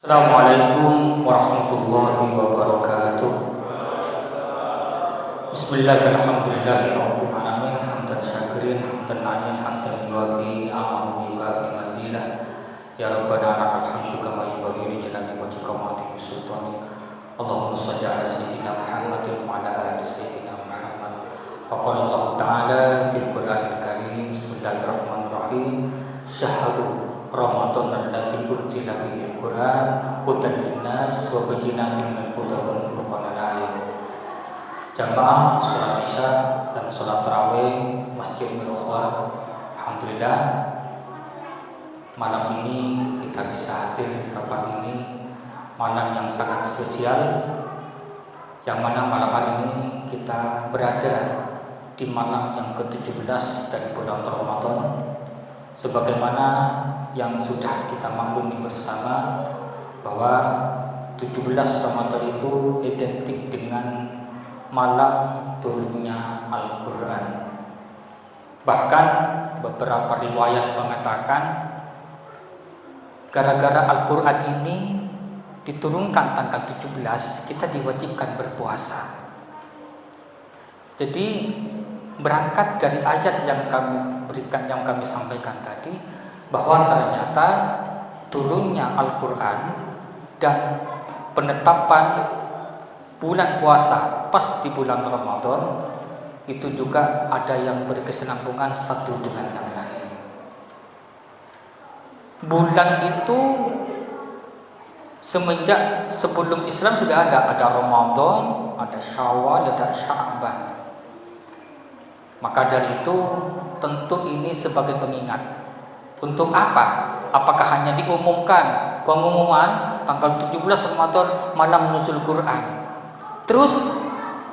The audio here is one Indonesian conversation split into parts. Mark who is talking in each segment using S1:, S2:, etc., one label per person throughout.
S1: Assalamualaikum warahmatullahi wabarakatuh. Bismillahirrahmanirrahim. Hamdan syakirin, hamdan na'imin, hamdan yuwafi ni'amahu wa yukafi mazidah. Ya Rabbana lakal hamdu kama yanbaghi li jalali wajhika wa 'azimi sultanik. Allahumma shalli ala sayyidina Muhammadin wa ala ali sayyidina Muhammad. Wa qala Allah Ta'ala fil Qur'anil Karim. Bismillahirrahmanirrahim. Syahrul Ramadan allati unzila fihil Qur'an hudan linnas wa bayyinatin minal huda wal furqan. Jamaah salat Isya dan salat tarawih Masjid Al-Ikhwan. Alhamdulillah malam ini kita bisa hadir di tempat ini, malam yang sangat spesial, yang mana malam hari ini kita berada di malam yang ke-17 dari bulan Ramadan. Sebagaimana yang sudah kita maklumi bersama bahwa 17 Ramadan itu identik dengan malam turunnya Al-Quran. Bahkan beberapa riwayat mengatakan gara-gara Al-Quran ini diturunkan tanggal 17, kita diwajibkan berpuasa. Jadi berangkat dari ayat yang kami berikan, yang kami sampaikan tadi, bahwa ternyata turunnya Al-Quran dan penetapan bulan puasa pas di bulan Ramadan itu juga ada yang berkesinambungan satu dengan yang lain. Bulan itu semenjak sebelum Islam sudah ada Ramadan, ada Syawal, ada Sya'ban. Maka dari itu tentu ini sebagai pengingat. Untuk apa? Apakah hanya diumumkan pengumuman tanggal 17 Ramadan malam nuzul Quran? Terus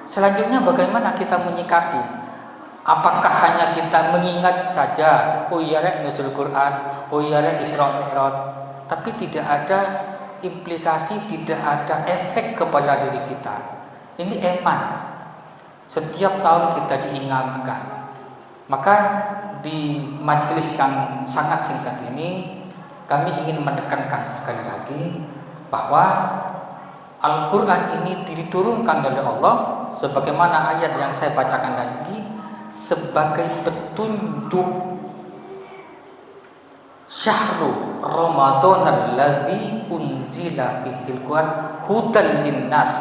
S1: selanjutnya bagaimana kita menyikapi? Apakah hanya kita mengingat saja, oh iya rek nuzul Quran, oh iya rek Isra Mi'raj, tapi tidak ada implikasi, tidak ada efek kepada diri kita. Ini eman. Setiap tahun kita diingatkan. Maka di majelis yang sangat singkat ini kami ingin menekankan sekali lagi bahwa Al-Quran ini diturunkan oleh Allah sebagaimana ayat yang saya bacakan tadi sebagai petunjuk. Syahrul Ramadan alladzi unzila fihil Qur'an hudan linnas,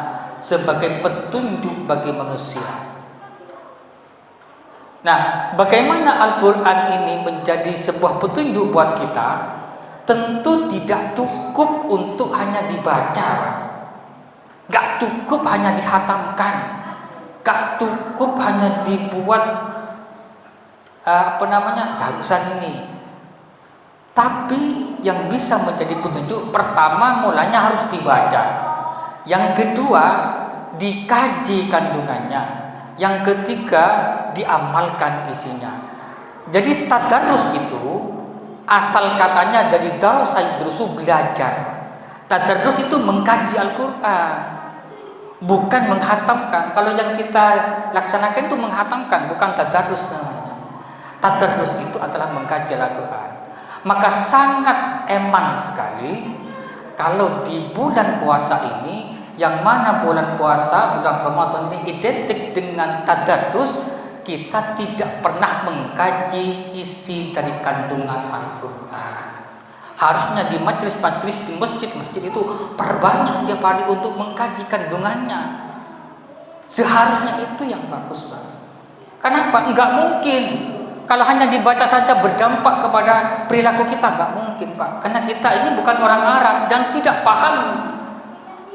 S1: sebagai petunjuk bagi manusia. Nah, bagaimana Al-Quran ini menjadi sebuah petunjuk buat kita? Tentu tidak cukup untuk hanya dibaca, gak cukup hanya dihatamkan, gak cukup hanya dibuat darusan ini. Tapi yang bisa menjadi petunjuk, pertama mulanya harus dibaca, yang kedua dikaji kandungannya, yang ketiga diamalkan isinya. Jadi tadarus itu asal katanya dari darasa yadrusu, belajar. Tadarus itu mengkaji Al-Quran, bukan menghatamkan. Kalau yang kita laksanakan itu menghatamkan, bukan tadarus namanya. Tadarus itu adalah mengkaji Al-Quran. Maka sangat eman sekali kalau di bulan puasa ini, yang mana bulan puasa, bulan Ramadan ini identik dengan tadarus, kita tidak pernah mengkaji isi dari kandungan Al-Quran. Harusnya di majelis-majelis, di masjid-masjid itu perbanyak tiap hari untuk mengkaji kandungannya. Seharusnya itu yang bagus, Pak. Kenapa? Enggak mungkin kalau hanya dibaca saja berdampak kepada perilaku kita, enggak mungkin, Pak. Karena kita ini bukan orang Arab dan tidak paham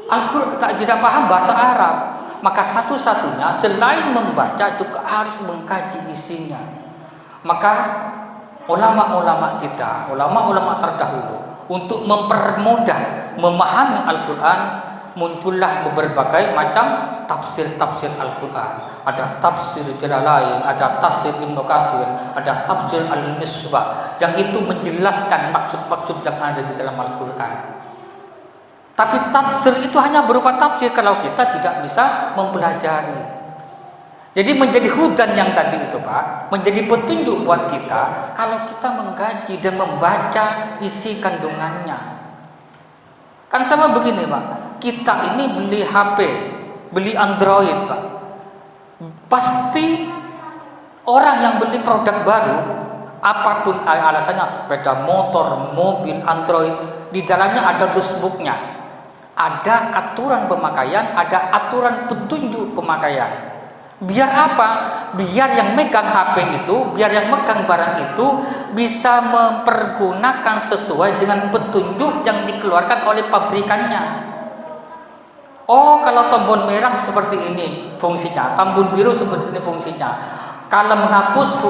S1: Al-Quran, tidak paham bahasa Arab. Maka satu-satunya selain membaca juga harus mengkaji isinya. Maka ulama-ulama kita, ulama-ulama terdahulu, untuk mempermudah memahami Al-Quran, muncullah berbagai macam tafsir-tafsir Al-Quran. Ada tafsir Jalalain, ada tafsir Ibnu Katsir, ada tafsir Al-Misbah, yang itu menjelaskan maksud-maksud yang ada di dalam Al-Quran. Tapi tafsir itu hanya berupa tafsir kalau kita tidak bisa mempelajari. Jadi menjadi hudan yang tadi itu, Pak, menjadi petunjuk buat kita kalau kita mengkaji dan membaca isi kandungannya. Kan sama begini Pak, kita ini beli HP, beli Android Pak, pasti orang yang beli produk baru, apapun alasannya, sepeda motor, mobil, Android, di dalamnya ada dashboardnya, ada aturan pemakaian, ada aturan petunjuk pemakaian. Biar apa? Biar yang megang HP itu, biar yang megang barang itu bisa mempergunakan sesuai dengan petunjuk yang dikeluarkan oleh pabrikannya. Oh, kalau tombol merah seperti ini fungsinya, tombol biru seperti ini fungsinya. Kalau menghapus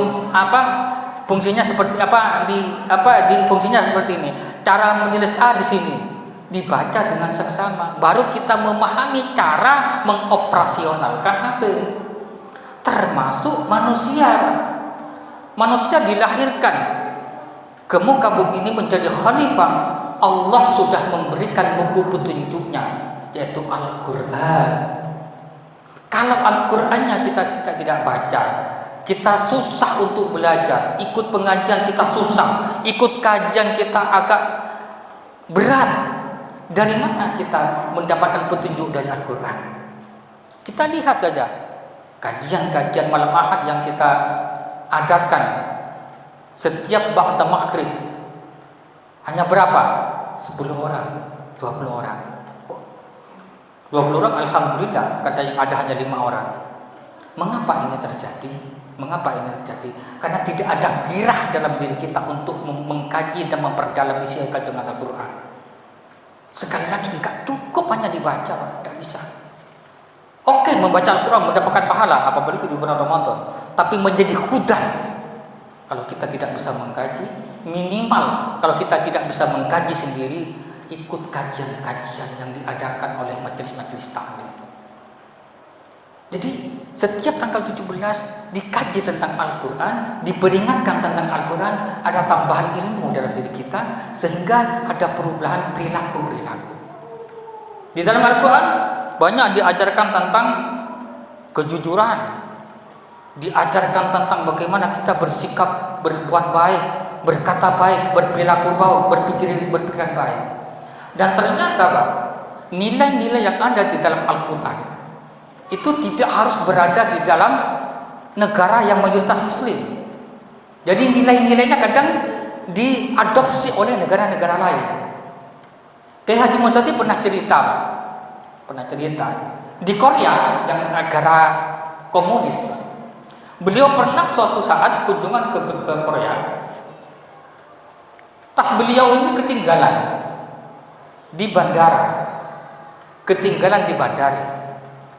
S1: fungsinya seperti apa? Di fungsinya seperti ini. Cara menulis A di sini dibaca dengan seksama. Baru kita memahami cara mengoperasionalkan HP. Termasuk manusia. Manusia dilahirkan ke muka bumi ini menjadi khalifah. Allah sudah memberikan buku petunjuknya, yaitu Al-Quran. Kalau Al-Qurannya kita tidak baca, kita susah untuk belajar. Ikut pengajian kita susah, ikut kajian kita agak berat. Dari mana kita mendapatkan petunjuk dari Al-Quran? Kita lihat saja kajian-kajian malam Ahad yang kita adakan setiap ba'da maghrib. Hanya berapa? 10 orang, 20 orang. 20 orang alhamdulillah, kata yang ada hanya 5 orang. Mengapa ini terjadi? Mengapa ini terjadi? Karena tidak ada gairah dalam diri kita untuk mengkaji dan memperdalam isi kajian Al-Quran. Sekali lagi, enggak cukup hanya dibaca, tidak bisa. Oke, membaca Al-Quran mendapatkan pahala apabila itu di bulan Ramadan, tapi menjadi hudan kalau kita tidak bisa mengkaji. Minimal kalau kita tidak bisa mengkaji sendiri, ikut kajian-kajian yang diadakan oleh majelis-majelis taklim. Jadi setiap tanggal 17 dikaji tentang Al-Quran, diperingatkan tentang Al-Quran, ada tambahan ilmu dalam diri kita sehingga ada perubahan perilaku-perilaku. Di dalam Al-Quran banyak diajarkan tentang kejujuran, diajarkan tentang bagaimana kita bersikap, berbuat baik, berkata baik, berperilaku baik, berpikiran baik. Dan ternyata Pak, nilai-nilai yang ada di dalam Al-Quran itu tidak harus berada di dalam negara yang mayoritas Muslim. Jadi nilai-nilainya kadang diadopsi oleh negara-negara lain. Kiai Haji Muzadi pernah cerita di Korea yang negara komunis. Beliau pernah suatu saat kunjungan ke Korea. Tas beliau ini ketinggalan di bandara.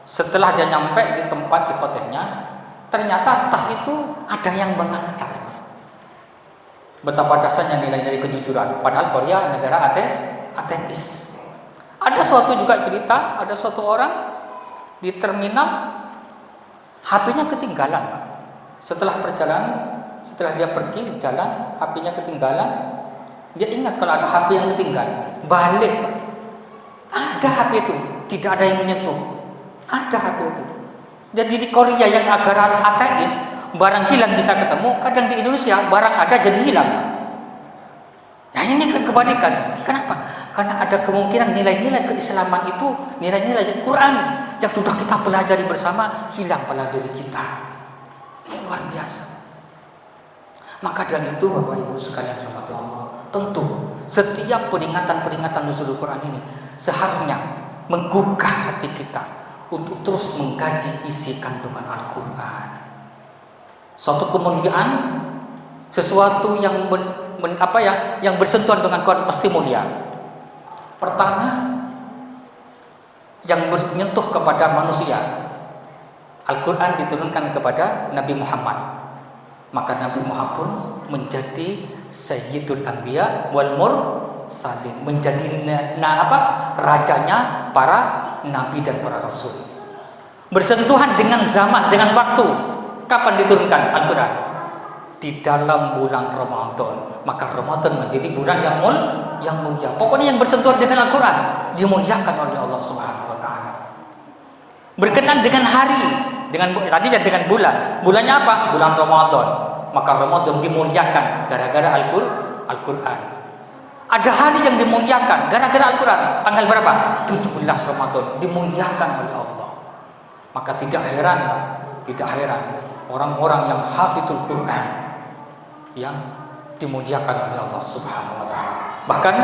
S1: Setelah dia nyampe di tempat di hotelnya, ternyata tas itu ada yang mengantar. Betapa dasarnya nilai-nilai kejujuran. Padahal Korea negara ateis. Ada suatu juga cerita, ada suatu orang di terminal HP-nya ketinggalan. Setelah dia pergi jalan, HP-nya ketinggalan. Dia ingat kalau ada HP yang ketinggalan, balik. Ada HP itu, tidak ada yang menyentuh. Ada HP itu. Jadi di Korea yang agak ateis, barang hilang bisa ketemu. Kadang di Indonesia barang ada jadi hilang. Nah ini kan kebalikan. Kenapa? Karena ada kemungkinan nilai-nilai keislaman itu, nilai-nilai Quran yang sudah kita pelajari bersama hilang pada diri kita. Ini luar biasa. Maka dari itu Bapak Ibu sekalian rahmati Allah, tentu setiap peringatan nuzul Quran ini seharusnya menggugah hati kita untuk terus mengkaji isi kandungan Al-Quran. Suatu kemuliaan, sesuatu yang yang bersentuhan dengan Quran pasti mulia. Pertama, yang menyentuh kepada manusia, Al-Quran diturunkan kepada Nabi Muhammad. Maka Nabi Muhammad pun menjadi Sayyidul Anbiya wal Mursalin, menjadi rajanya para nabi dan para rasul. Bersentuhan dengan zaman, dengan waktu. Kapan diturunkan Al-Quran? Di dalam bulan Ramadan. Maka Ramadan menjadi bulan yang mulia. Pokoknya yang bersentuhan dengan Al-Quran dimuliakan oleh Allah Subhanahu wa taala. Berkenan dengan hari, dengan bulan. Bulannya apa? Bulan Ramadan. Maka Ramadan dimuliakan gara-gara Al-Quran. Ada hari yang dimuliakan gara-gara Al-Quran. Tanggal berapa? 17 Ramadan. Dimuliakan oleh Allah. Maka tidak heran, tidak heran orang-orang yang hafizul Quran yang dimuliakan oleh Allah Subhanahu wa taala. Bahkan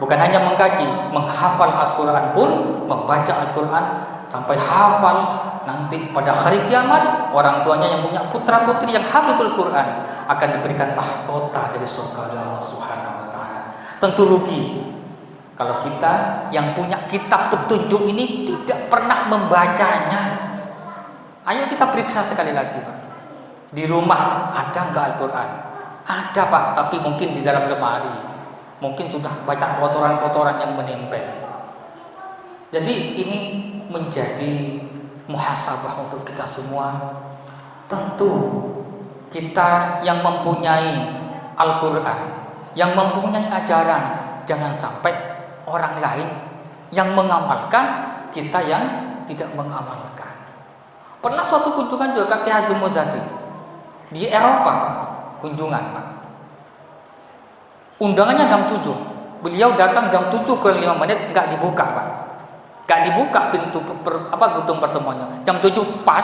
S1: bukan hanya mengkaji, menghafal Al-Quran pun, membaca Al-Quran sampai hafal. Nanti pada hari kiamat, orang tuanya yang punya putra-putri yang hafizul Quran akan diberikan mahkota dari surga oleh Allah Subhanahu wa taala. Tentu rugi kalau kita yang punya kitab petunjuk ini tidak pernah membacanya. Ayo kita periksa sekali lagi, Pak. Di rumah ada enggak Al-Quran? Ada, Pak, tapi mungkin di dalam lemari. Mungkin sudah banyak kotoran-kotoran yang menempel. Jadi ini menjadi muhasabah untuk kita semua. Tentu kita yang mempunyai Al-Quran, yang mempunyai ajaran, jangan sampai orang lain yang mengamalkan, kita yang tidak mengamalkan. Pernah suatu kunjungan juga Kiai Hasyim Muzadi di Eropa, kunjungan, Pak. Undangannya jam 7. Beliau datang jam 7:05 enggak dibuka, Pak. Enggak dibuka pintu gedung pertemuannya. Jam 7 pas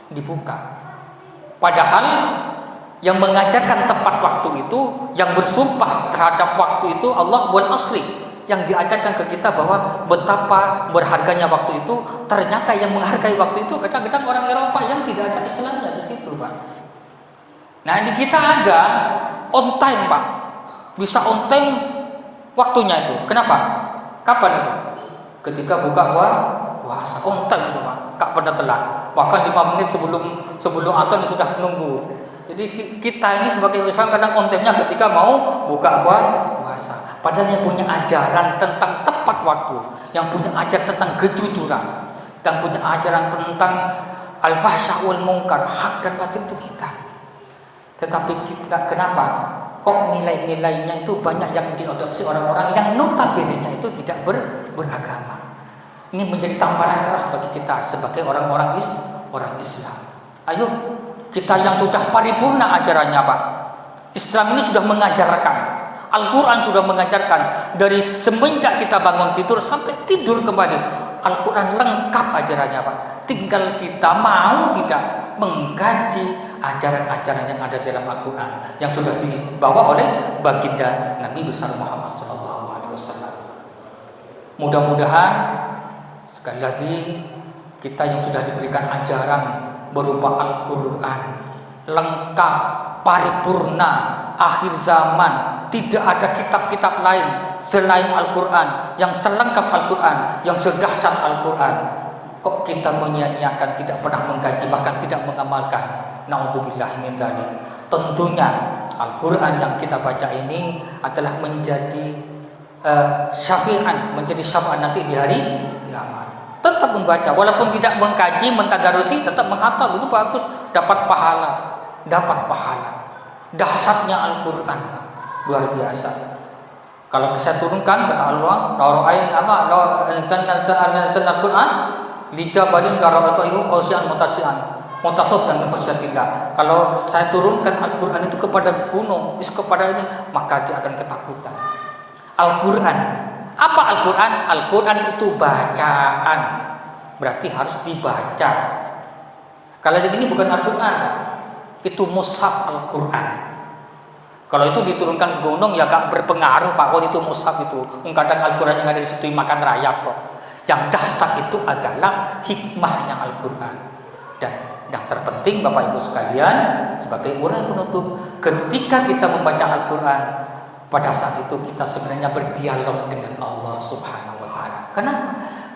S1: dibuka. Padahal yang mengajarkan tepat waktu itu, yang bersumpah terhadap waktu itu Allah wal asri, yang diajarkan ke kita bahwa betapa berharganya waktu itu. Ternyata yang menghargai waktu itu kadang-kadang orang Eropa yang tidak ada Islamnya di situ, Pak. Nah, di kita ada on time, Pak. Bisa on time waktunya itu. Kenapa? Kapan itu? Ketika buka puasa, on time itu, Pak. Enggak pernah telat. Bahkan 5 menit sebelum adzan sudah menunggu. Jadi kita ini sebagai Islam kadang on time-nya ketika mau buka puasa. Padahal yang punya ajaran tentang tepat waktu, yang punya ajaran tentang kejujuran, yang punya ajaran tentang al-fahsya wal munkar, hak dan batil itu kita. Tetapi kita kenapa? Kok nilai-nilainya itu banyak yang diadopsi orang-orang yang notabene-nya itu tidak beragama. Ini menjadi tamparan keras bagi kita sebagai orang Islam. Ayo, kita yang sudah paripurna ajarannya, Pak. Islam ini sudah mengajarkan, Al-Quran sudah mengajarkan, dari semenjak kita bangun tidur sampai tidur kembali, Al-Quran lengkap ajarannya, Pak. Tinggal kita mau tidak mengkaji ajaran-ajaran yang ada dalam Al-Quran yang sudah dibawa oleh baginda Nabi besar Muhammad SAW. Mudah-mudahan sekali lagi kita yang sudah diberikan ajaran berupa Al-Quran lengkap, paripurna, akhir zaman, tidak ada kitab-kitab lain selain Al-Quran yang selengkap Al-Quran, yang sedahsyat Al-Quran. Kok kita menyia-nyiakan, tidak pernah mengkaji, bahkan tidak mengamalkan? Na'udzubillah min dzalik. Tentunya Al-Quran yang kita baca ini adalah menjadi syafi'an, menjadi syafaat nanti di hari kiamat. Tetap membaca, walaupun tidak mengkaji, mentadarusi, tetap menghafal, itu bagus, dapat pahala. Dahsyatnya Al-Quran luar biasa. Kalau saya turunkan kata Allah, Al-Quran lijabalin qara'atuhu khasyian mutasaddian min khasyatillah. Kalau saya turunkan Al-Quran itu kepada gunung, kepada ini, maka dia akan ketakutan. Al-Quran, apa Al-Quran? Al-Quran itu bacaan, berarti harus dibaca. Kalau ini bukan Al-Quran, itu mushaf Al-Quran. Kalau itu diturunkan ke gunung ya gak berpengaruh, Pak. Itu mushaf itu. Kadang Al-Quran yang ada di situ makan rayap kok. Yang dahsyat itu adalah hikmahnya Al-Quran. Dan yang terpenting Bapak Ibu sekalian, sebagai orang penutup, ketika kita membaca Al-Quran, pada saat itu kita sebenarnya berdialog dengan Allah Subhanahu wa taala. Kenapa?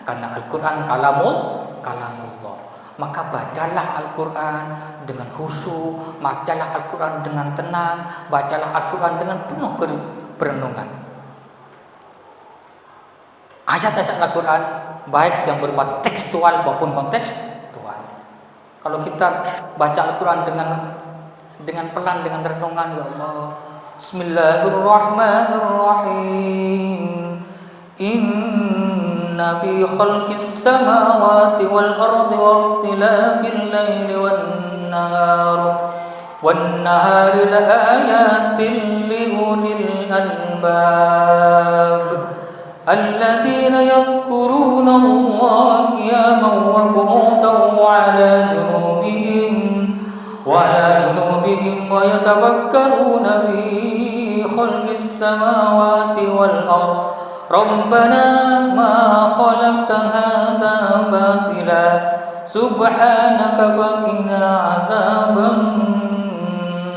S1: Karena Al-Quran kalamullah. Maka bacalah Al-Quran dengan khusyuk, bacalah Al-Quran dengan tenang, bacalah Al-Quran dengan penuh perenungan. Ayat-ayat Al-Quran baik yang berupa tekstual maupun kontekstual. Kalau kita baca Al-Quran dengan pelan, dengan renungan, ya Allah, Bismillahirrahmanirrahim. Inna fi khalqis samawati wal ardi wa ikhtilafil laili wan nahar وَالنَّهَارِ لَآيَاتٍ لِأُولِي الْأَلْبَابِ الَّذِينَ يَذْكُرُونَ اللَّهَ قِيَامًا وَقُعُودًا وعلى جنوبهم ويتفكرون في خلق السماوات والأرض ربنا ما خلقت هذا باطلا سبحانك فقنا عذاب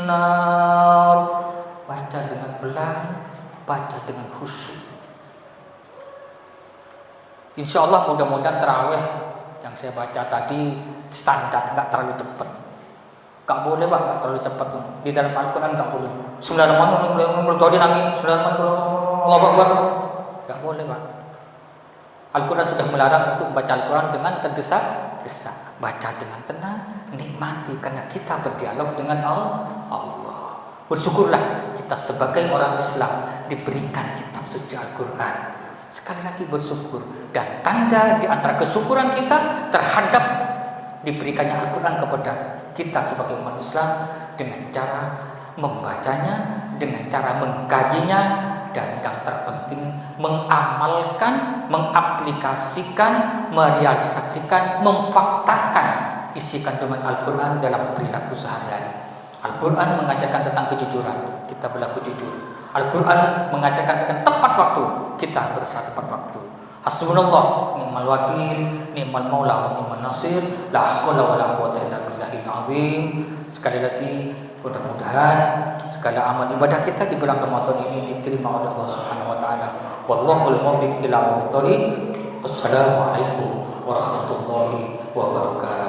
S1: النار. Baca dengan pelan, baca dengan khusyuk. Insya Allah mudah-mudahan tarawih yang saya baca tadi standar, nggak terlalu cepat. Nggak boleh bah, nggak terlalu cepat. Di dalam Al-Quran nggak boleh. Nggak boleh bah. Al-Quran sudah melarang untuk membaca Al-Quran dengan tergesa-gesa. Baca dengan tenang, nikmati karena kita berdialog dengan Allah. Bersyukurlah kita sebagai orang Islam diberikan kitab suci Al-Quran. Sekali lagi bersyukur, dan tanda di antara kesyukuran kita terhadap diberikannya Al-Quran kepada kita sebagai umat Islam dengan cara membacanya, dengan cara mengkajinya, dan yang terpenting mengamalkan, mengaplikasikan, merealisasikan, memfaktakan isi kandungan Al-Quran dalam perilaku sehari-hari. Al-Quran mengajarkan tentang kejujuran, kita berlaku jujur. Al-Quran mengajarkan tentang tepat waktu, kita berusaha tepat waktu. Hasbunallah, ni'mal wakil, ni'mal maula wa ni'mal nasir, la haula wala quwwata illa billahil azim. Sekali lagi, mudah-mudahan segala amal ibadah kita di bulan Ramadan ini diterima oleh Allah Subhanahu wa taala. Wallahul muwaffiq ila aqwamit thoriq. Wassalamualaikum warahmatullahi wabarakatuh.